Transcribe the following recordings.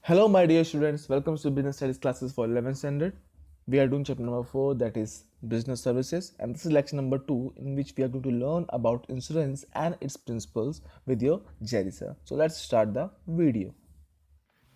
Hello, my dear students. Welcome to Business Studies classes for 11th standard. We are doing chapter number 4, that is Business Services, and this is lecture number 2, in which we are going to learn about insurance and its principles with your Jerry sir. So let's start the video.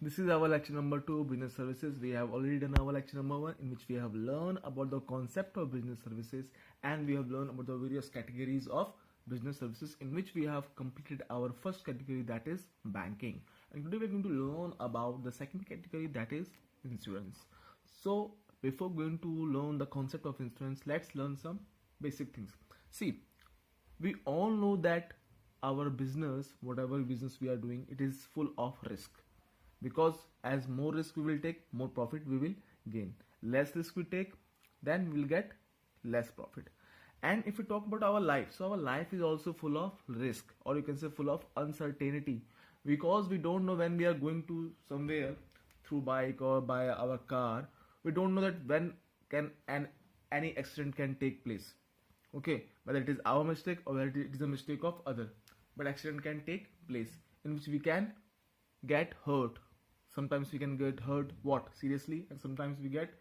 This is our lecture number 2, Business Services. We have already done our lecture number 1, in which we have learned about the concept of business services, and we have learned about the various categories of business services, in which we have completed our first category, that is banking. And today we are going to learn about the second category, that is insurance. So before going to learn the concept of insurance, let's learn some basic things. See, we all know that our business, whatever business we are doing, it is full of risk, because as more risk we will take, more profit we will gain. Less risk we take, then we will get less profit. And if we talk about our life, so our life is also full of risk, or you can say full of uncertainty, because we don't know when we are going to somewhere through bike or by our car. We don't know that when can any accident can take place. Okay, whether it is our mistake or whether it is a mistake of other, but accident can take place in which we can get hurt. Sometimes we can get hurt what seriously, and sometimes we get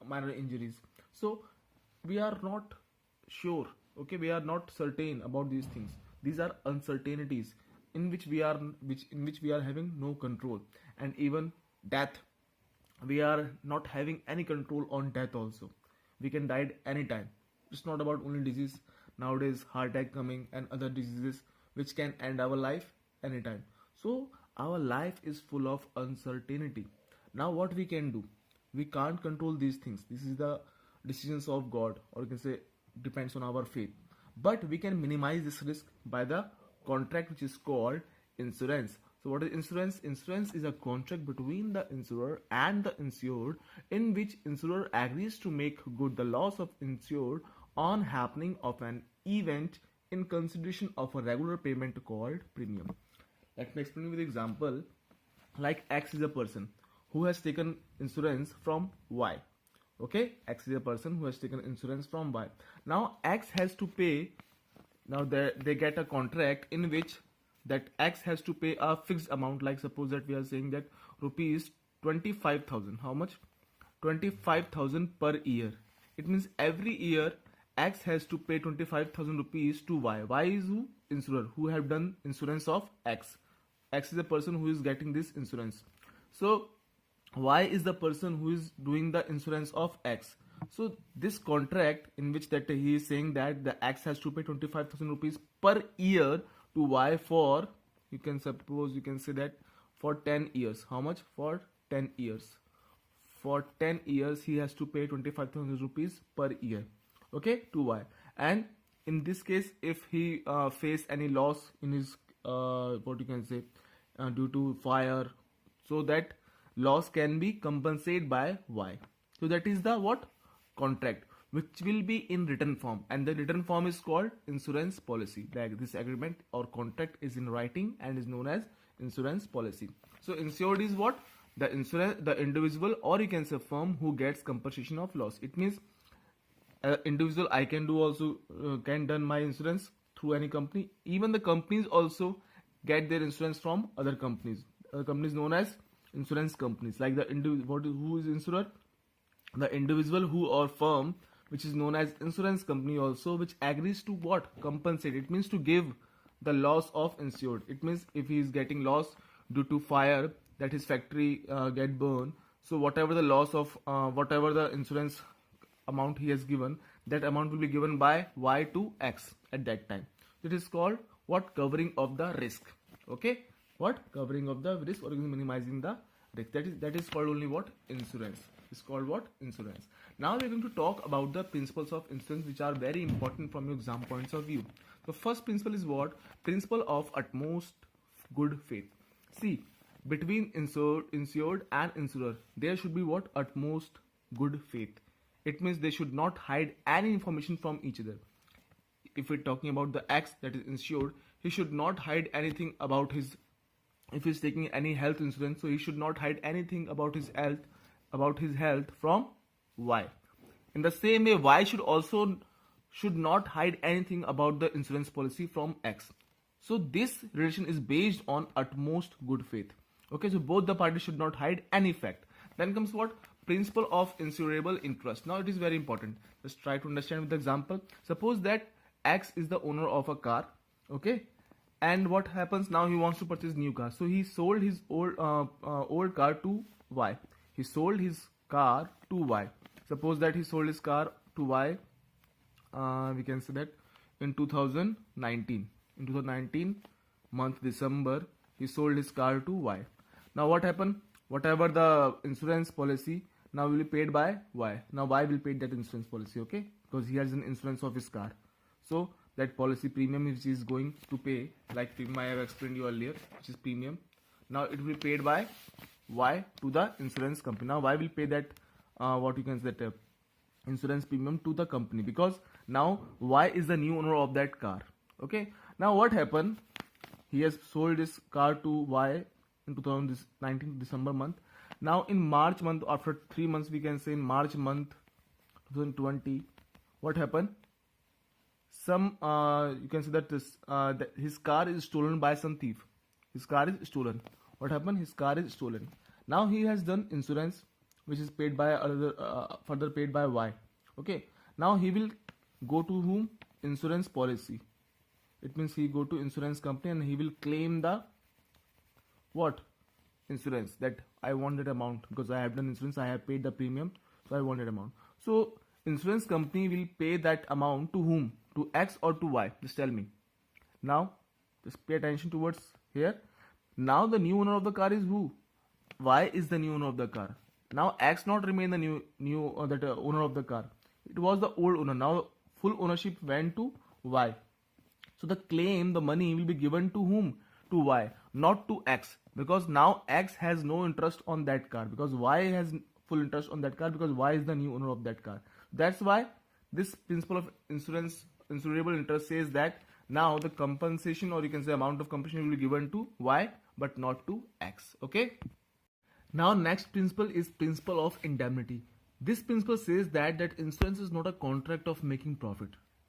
minor injuries. So we are not sure, okay, we are not certain about these things. These are uncertainties in which we are having no control. And even death, we are not having any control on death also. We can die at any time. It's not about only disease. Nowadays heart attack coming and other diseases which can end our life anytime. So our life is full of uncertainty. Now what we can do? We can't control these things. This is the decisions of God, or you can say depends on our faith. But we can minimize this risk by the contract which is called insurance. So what is insurance? Insurance is a contract between the insurer and the insured, in which insurer agrees to make good the loss of insured on happening of an event in consideration of a regular payment called premium. Let me explain with example. Like X is a person who has taken insurance from Y. Okay, X is a person who has taken insurance from Y. Now X has to pay. Now they get a contract in which that X has to pay a fixed amount. Like suppose that we are saying that rupees 25,000. How much? 25,000 per year. It means every year X has to pay 25,000 rupees to Y. Y is who? Insurer, who have done insurance of X. X is the person who is getting this insurance. So Y is the person who is doing the insurance of X. So this contract in which that he is saying that the X has to pay 25,000 rupees per year to Y for, you can suppose, you can say that for 10 years. How much? For 10 years. For 10 years he has to pay 25,000 rupees per year, okay, to Y. And in this case, if he face any loss in his what you can say due to fire, so that loss can be compensated by Y. So that is the what? Contract, which will be in written form, and the written form is called insurance policy. Like this agreement or contract is in writing and is known as insurance policy. So insured is what? The insurance, the individual, or you can say firm, who gets compensation of loss. It means individual, I can do also can done my insurance through any company. Even the companies also get their insurance from other companies. Companies known as insurance companies. Like the individual, who is insurer? The individual who or firm which is known as insurance company also, which agrees to what? Compensate. It means to give the loss of insured. It means if he is getting loss due to fire, that his factory get burned, so whatever the loss of whatever the insurance amount he has given, that amount will be given by Y to X at that time. It is called what? Covering of the risk. Okay, what? Covering of the risk, or minimizing the risk. That is called only what? Insurance. It's called what? Insurance. Now we're going to talk about the principles of insurance, which are very important from your exam points of view. The first principle is what? Principle of utmost good faith. See, between insured and insurer, there should be what? Utmost good faith. It means they should not hide any information from each other. If we're talking about the X, that is insured, he should not hide anything about his, if he's taking any health insurance, so he should not hide anything about his health from Y. In the same way, Y should not hide anything about the insurance policy from X. So this relation is based on utmost good faith. Okay, so both the parties should not hide any fact. Then comes what? Principle of insurable interest. Now it is very important. Just try to understand with the example. Suppose that X is the owner of a car, okay, and what happens now? He wants to purchase new car, so he sold his old car to Y. He sold his car to Y. Suppose that he sold his car to Y. We can say that in 2019. In 2019 month December, he sold his car to Y. Now what happened? Whatever the insurance policy now will be paid by Y. Now Y will pay that insurance policy, okay? Because he has an insurance of his car. So that policy premium which he is going to pay, like I have explained you earlier, which is premium. Now it will be paid by Y to the insurance company. Now Y will pay that what you can say that insurance premium to the company, because now Y is the new owner of that car. Okay. Now what happened? He has sold his car to Y in 2019 December month. Now in March month, after 3 months, we can say in March month 2020, what happened? Some you can say that that his car is stolen by some thief. His car is stolen. What happened? His car is stolen. Now he has done insurance, which is paid by further paid by Y. Okay. Now he will go to whom? Insurance policy. It means he go to insurance company and he will claim the what? Insurance, that I want that amount because I have done insurance, I have paid the premium, so I want that amount. So insurance company will pay that amount to whom? To X or to Y? Just tell me. Now just pay attention towards here. Now the new owner of the car is who? Y is the new owner of the car. Now X not remain the new owner of the car. It was the old owner. Now full ownership went to Y. So the claim, the money will be given to whom? To Y, not to X, because now X has no interest on that car, because Y has full interest on that car, because Y is the new owner of that car. That's why this principle of insurable interest says that now the compensation, or you can say amount of compensation, will be given to Y but not to X. Okay. Now next principle is principle of indemnity. This principle says that insurance is not a contract of making profit.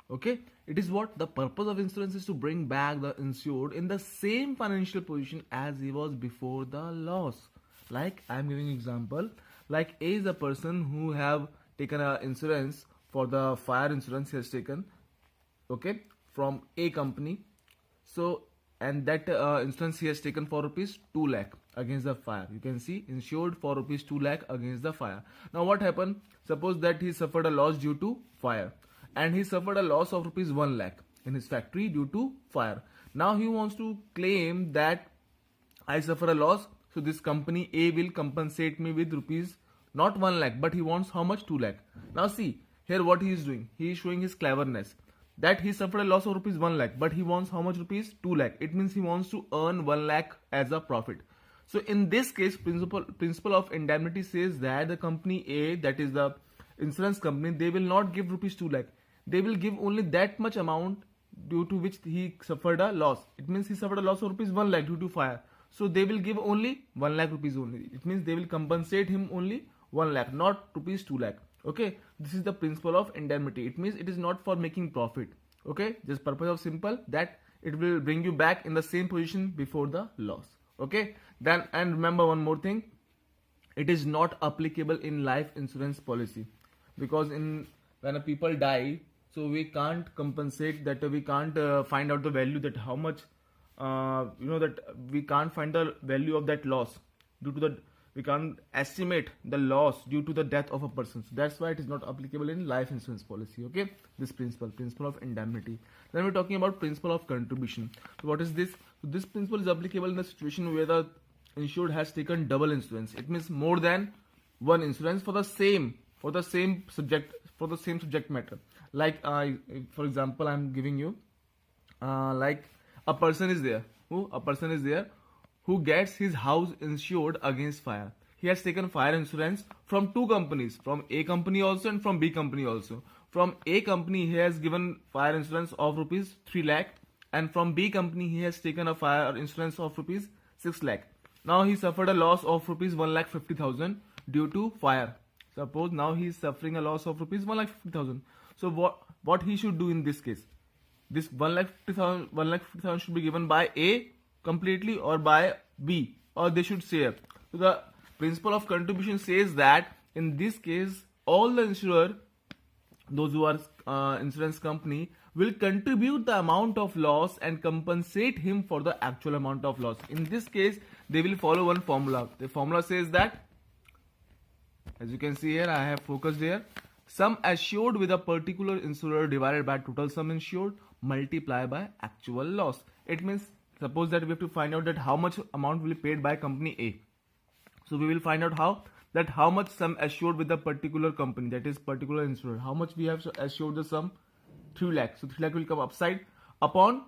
Okay, it is what? The purpose of insurance is to bring back the insured in the same financial position as he was before the loss. Like I am giving example, like A is a person who have taken a insurance for the fire insurance he has taken, okay, from A company. So and that insurance he has taken for rupees 2 lakh against the fire. You can see insured for rupees 2 lakh against the fire. Now what happened? Suppose that he suffered a loss due to fire, and he suffered a loss of rupees 1 lakh in his factory due to fire. Now he wants to claim that I suffer a loss, so this company A will compensate me with rupees not 1 lakh, but he wants how much? 2 lakh. Now see here what he is doing. He is showing his cleverness, that he suffered a loss of rupees 1 lakh, but he wants how much? Rupees 2 lakh. It means he wants to earn 1 lakh as a profit. So in this case, principle of indemnity says that the company A, that is the insurance company, they will not give rupees 2 lakh. They will give only that much amount due to which he suffered a loss. It means he suffered a loss of rupees 1 lakh due to fire. So they will give only 1 lakh rupees only. It means they will compensate him only 1 lakh, not rupees 2 lakh. Okay, this is the principle of indemnity. It means it is not for making profit. Okay, just purpose of simple that it will bring you back in the same position before the loss. Okay, then and remember one more thing, it is not applicable in life insurance policy, because in when a people die, so we can't compensate that, we can't find out the value that how much that we can't find the value of that loss due to the, we can't estimate the loss due to the death of a person. So that's why it is not applicable in life insurance policy. Okay, this principle of indemnity. Then we're talking about principle of contribution. So what is this? So this principle is applicable in the situation where the insured has taken double insurance. It means more than one insurance for the same subject matter. Like for example, I'm giving you like a person is there who gets his house insured against fire. He has taken fire insurance from two companies, from A company also and from B company also. From A company he has given fire insurance of rupees 3 lakh, and from B company he has taken a fire insurance of rupees 6 lakh. Now he suffered a loss of rupees 1,50,000 due to fire. Suppose now he is suffering a loss of rupees 1,50,000. So what he should do in this case? This 1,50,000 should be given by A completely or by B. or they should share. So the principle of contribution says that in this case all the insurer, those who are insurance company, will contribute the amount of loss and compensate him for the actual amount of loss. In this case they will follow one formula. The formula says that, as you can see here, I have focused here, sum assured with a particular insurer divided by total sum insured multiply by actual loss. It means, suppose that we have to find out that how much amount will be paid by company A. So we will find out how much sum assured with the particular company, that is particular insurer, how much we have assured the sum, 3 lakh. So 3 lakh will come upside upon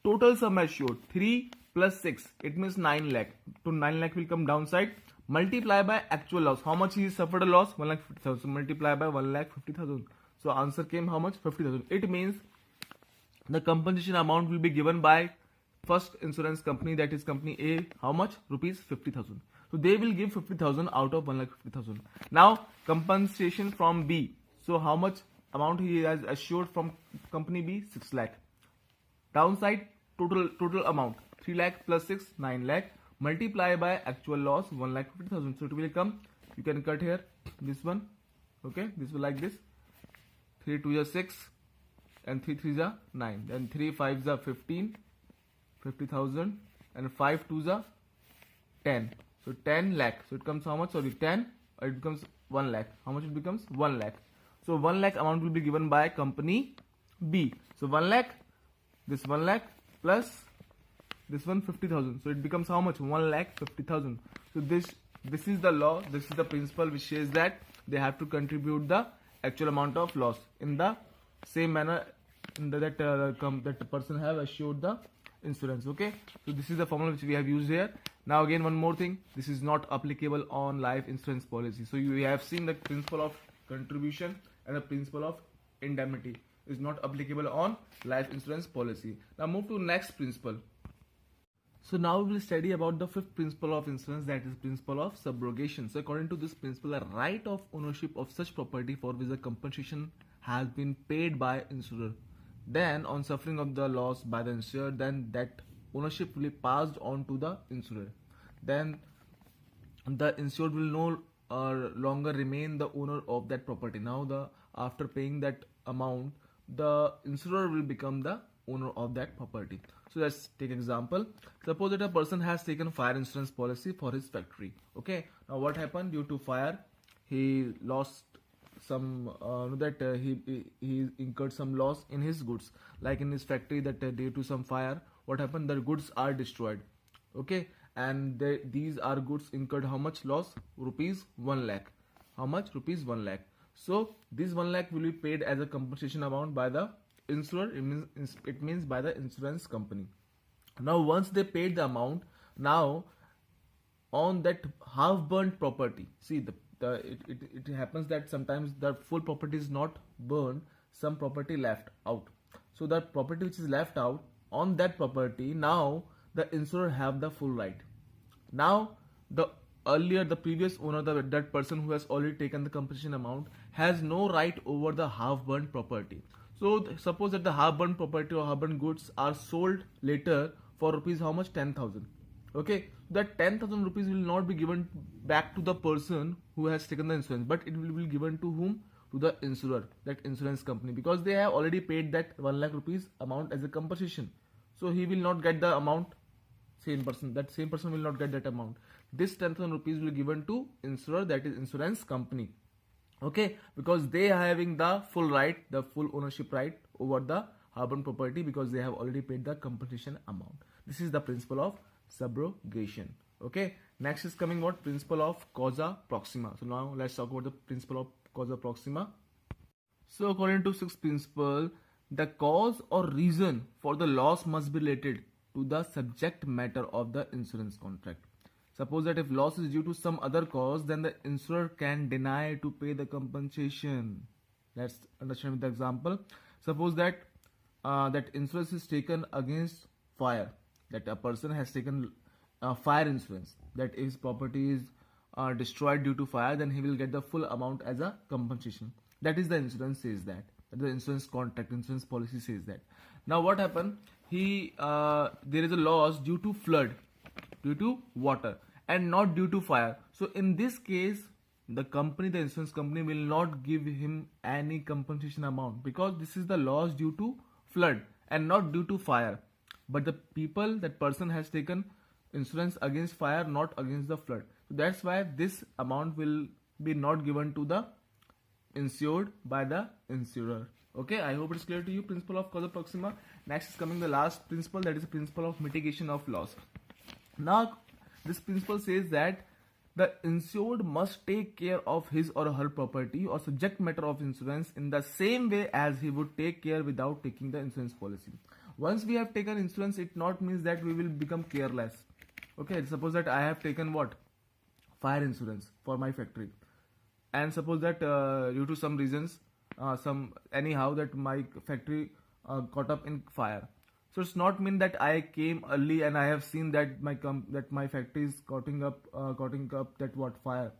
total sum assured, 3 plus 6, it means 9 lakh. So 9 lakh will come downside, multiply by actual loss. How much he suffered a loss? 1,50,000. So multiply by 1,50,000. So answer came how much? 50,000. It means the compensation amount will be given by first insurance company, that is company A. How much? Rupees 50,000. So they will give 50,000 out of 1,50,000. Now compensation from B. So how much amount he has assured from company B? 6 lakh. Downside, total amount 3 lakh plus 6, 9 lakh. Multiply by actual loss 1,50,000. So it will come, you can cut here this one, okay, this will like this, 3 2 is 6 and 3 3 is 9, then 3 5 is 15, 50,000, and 5 2 is 10, so 10 lakh. So it comes how much? Sorry, 10, it becomes 1 lakh. How much it becomes? 1 lakh. So 1 lakh amount will be given by company B. So 1 lakh, this 1 lakh plus this one 50,000. So it becomes how much? 1,50,000. So this is the law, this is the principle which says that they have to contribute the actual amount of loss in the same manner in that the person have assured the insurance. Okay, so this is the formula which we have used here. Now again one more thing, this is not applicable on life insurance policy. So you have seen the principle of contribution and the principle of indemnity is not applicable on life insurance policy. Now move to next principle. So now we will study about the fifth principle of insurance, that is principle of subrogation. So according to this principle, the right of ownership of such property for which the compensation has been paid by insurer, then on suffering of the loss by the insurer, then that ownership will be passed on to the insurer. Then the insured will no longer remain the owner of that property. Now after paying that amount, the insurer will become the owner of that property. So let's take example. Suppose that a person has taken fire insurance policy for his factory. Okay, now what happened? Due to fire, he lost some he incurred some loss in his goods, like in his factory, that due to some fire, what happened? The goods are destroyed. Okay, and these are goods incurred how much loss? Rupees 1 lakh. How much? Rupees 1 lakh. So this 1 lakh will be paid as a compensation amount by the insurer. It means by the insurance company. Now once they paid the amount, now on that half burnt property, see it happens that sometimes the full property is not burned, some property left out. So that property which is left out, on that property, now the insurer have the full right. Now the previous owner, that person who has already taken the compensation amount, has no right over the half burnt property. So suppose that the half burnt property or half burnt goods are sold later for rupees how much? 10,000. Okay, that 10,000 rupees will not be given back to the person who has taken the insurance, but it will be given to whom? To the insurer, that insurance company, because they have already paid that 1 lakh rupees amount as a compensation. So he will not get the amount. That same person will not get that amount. This 10,000 rupees will be given to insurer, that is insurance company. Okay, because they are having the full right, the full ownership right over the urban property, because they have already paid the compensation amount. This is the principle of subrogation. Okay, next is coming what? Principle of causa proxima. So now let's talk about the principle of causa proxima. So according to sixth principle, the cause or reason for the loss must be related to the subject matter of the insurance contract. Suppose that if loss is due to some other cause, then the insurer can deny to pay the compensation. Let's understand with the example. Suppose that that insurance is taken against fire, that a person has taken fire insurance, that if his property is destroyed due to fire, then he will get the full amount as a compensation. That is the insurance says that. The insurance contract, insurance policy says that. Now what happened? There is a loss due to flood. due to water and not due to fire. So in this case, the insurance company will not give him any compensation amount because this is the loss due to flood and not due to fire. But that person has taken insurance against fire, not against the flood. So that's why this amount will be not given to the insured by the insurer. Okay, I hope it's clear to you. Principle of causa proxima. Next is coming the last principle, that is the principle of mitigation of loss. Now this principle says that the insured must take care of his or her property or subject matter of insurance in the same way as he would take care without taking the insurance policy. Once we have taken insurance, it not means that we will become careless. Okay, suppose that I have taken what? Fire insurance for my factory, and suppose that due to some reasons, that my factory caught up in fire. So it's not mean that I came early and I have seen that my factory is caught up that what fire.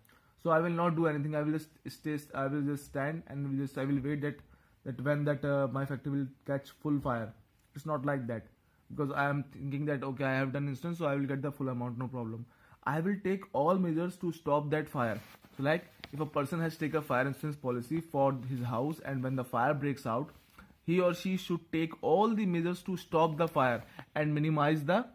So I will not do anything. I will just stand and I will wait that when my factory will catch full fire. It's not like that, because I am thinking that okay, I have done insurance, so I will get the full amount, no problem. I will take all measures to stop that fire. So like if a person has taken a fire insurance policy for his house and when the fire breaks out, he or she should take all the measures to stop the fire and minimize the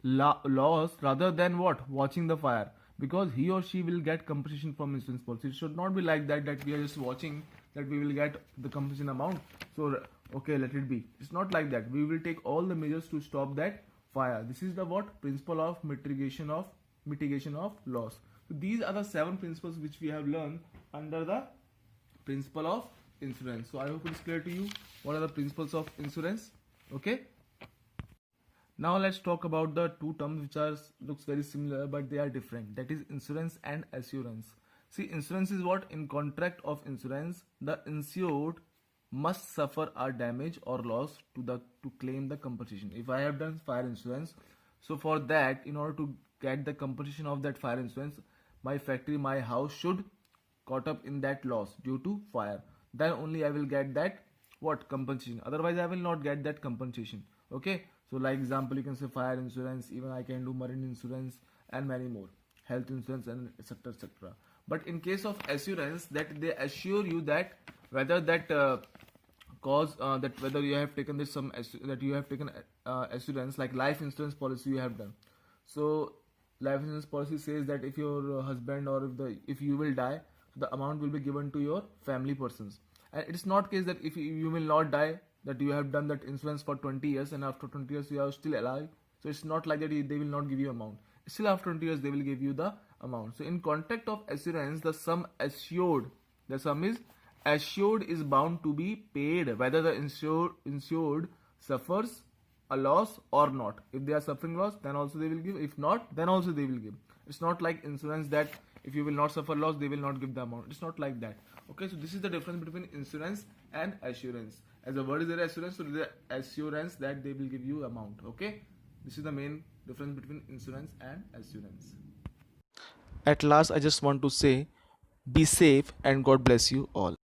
loss rather than what? Watching the fire, because he or she will get compensation from insurance policy. It should not be like that we are just watching that we will get the compensation amount. So okay, let it be. It's not like that. We will take all the measures to stop that fire. This is the what? Principle of mitigation of loss. So these are the 7 principles which we have learned under the principle of insurance. So I hope it's clear to you what are the principles of insurance. Okay. Now let's talk about the two terms which looks very similar but they are different. That is insurance and assurance. See, insurance is what? In contract of insurance, the insured must suffer a damage or loss to claim the compensation. If I have done fire insurance, so for that, in order to get the compensation of that fire insurance, my factory, my house should caught up in that loss due to fire. Then only I will get that what? Compensation. Otherwise I will not get that compensation. Okay, so like example, you can say fire insurance, even I can do marine insurance and many more, health insurance and etc etc. But in case of assurance, that they assure you that whether that whether you have taken assurance, like life insurance policy you have done. So life insurance policy says that if your husband or if you will die, the amount will be given to your family persons. And it's not case that if you will not die, that you have done that insurance for 20 years and after 20 years you are still alive. So it's not like that they will not give you amount. Still after 20 years they will give you the amount. So in contract of assurance, the sum is bound to be paid whether the insured suffers a loss or not. If they are suffering loss, then also they will give. If not, then also they will give. It's not like insurance that if you will not suffer loss, they will not give the amount. It's not like that. Okay, so this is the difference between insurance and assurance. As a word is there assurance, so there is assurance that they will give you amount. Okay, this is the main difference between insurance and assurance. At last, I just want to say, be safe and God bless you all.